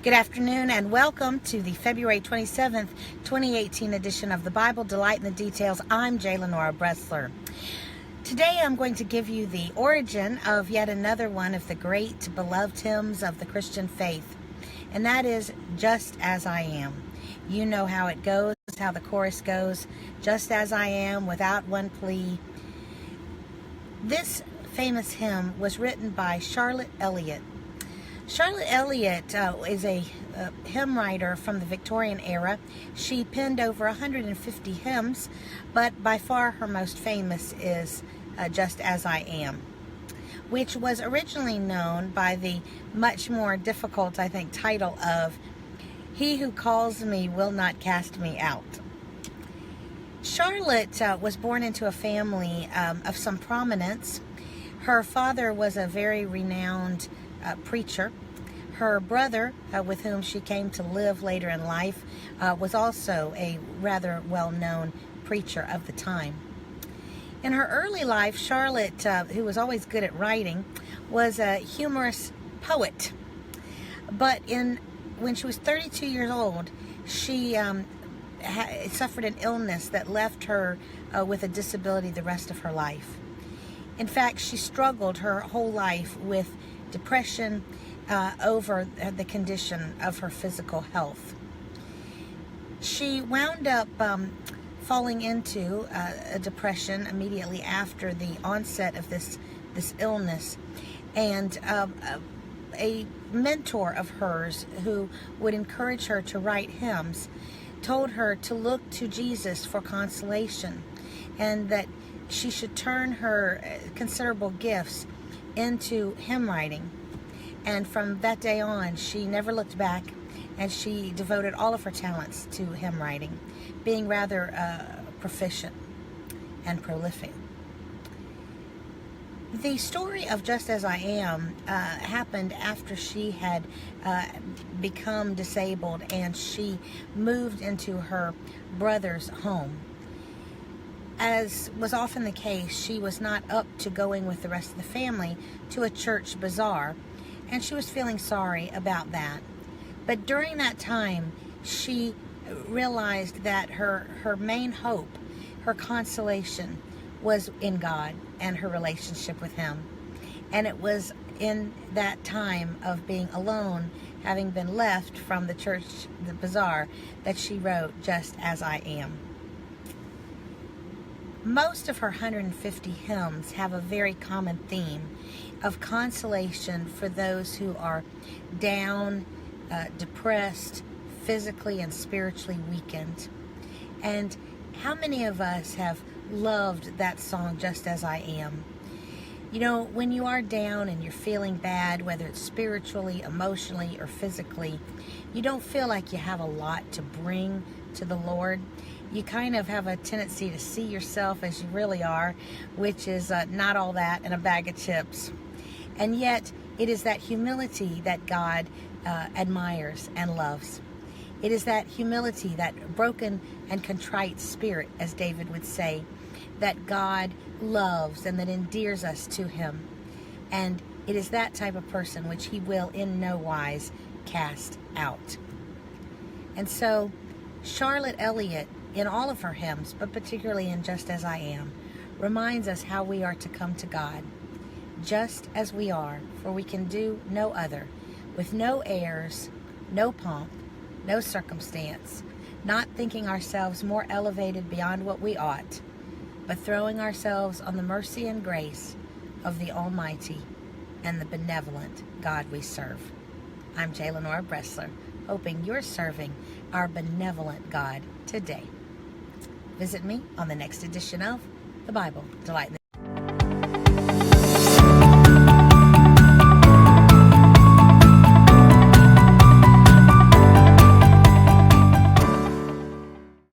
Good afternoon and welcome to the February 27th, 2018 edition of the Bible Delight in the Details. I'm J. Lenora Bressler. Today I'm going to give you the origin of yet another one of the great beloved hymns of the Christian faith, and that is Just As I Am. You know how it goes, how the chorus goes, just as I am, without one plea. This famous hymn was written by Charlotte Elliott. Charlotte Elliott is a hymn writer from the Victorian era. She penned over 150 hymns, but by far her most famous is Just As I Am, which was originally known by the much more difficult, I think, title of He Who Calls Me Will Not Cast Me Out. Charlotte was born into a family of some prominence. Her father was a very renowned preacher. Her brother, with whom she came to live later in life, was also a rather well-known preacher of the time. In her early life, Charlotte, who was always good at writing, was a humorous poet. But when she was 32 years old, she suffered an illness that left her with a disability the rest of her life. In fact, she struggled her whole life with depression over the condition of her physical health. She wound up falling into a depression immediately after the onset of this illness, and a mentor of hers who would encourage her to write hymns told her to look to Jesus for consolation, and that she should turn her considerable gifts into hymn writing. And from that day on, she never looked back, and she devoted all of her talents to hymn writing, being rather proficient and prolific. The story of Just As I Am happened after she had become disabled, and she moved into her brother's home. As was often the case, she was not up to going with the rest of the family to a church bazaar, and she was feeling sorry about that. But during that time, she realized that her main hope, her consolation, was in God and her relationship with Him. And it was in that time of being alone, having been left from the church, the bazaar, that she wrote Just As I Am. Most of her 150 hymns have a very common theme of consolation for those who are down, depressed, physically and spiritually weakened. And how many of us have loved that song, Just As I Am? You know, when you are down and you're feeling bad, whether it's spiritually, emotionally, or physically, you don't feel like you have a lot to bring to the Lord. You kind of have a tendency to see yourself as you really are, which is not all that and a bag of chips. And yet, it is that humility that God admires and loves. It is that humility, that broken and contrite spirit, as David would say, that God loves and that endears us to Him. And it is that type of person which He will in no wise cast out. And so, Charlotte Elliott, in all of her hymns, but particularly in Just As I Am, reminds us how we are to come to God, just as we are, for we can do no other, with no airs, no pomp, no circumstance, not thinking ourselves more elevated beyond what we ought, but throwing ourselves on the mercy and grace of the Almighty and the benevolent God we serve. I'm J. Lenora Bressler, hoping you're serving our benevolent God today. Visit me on the next edition of the Bible Delight in the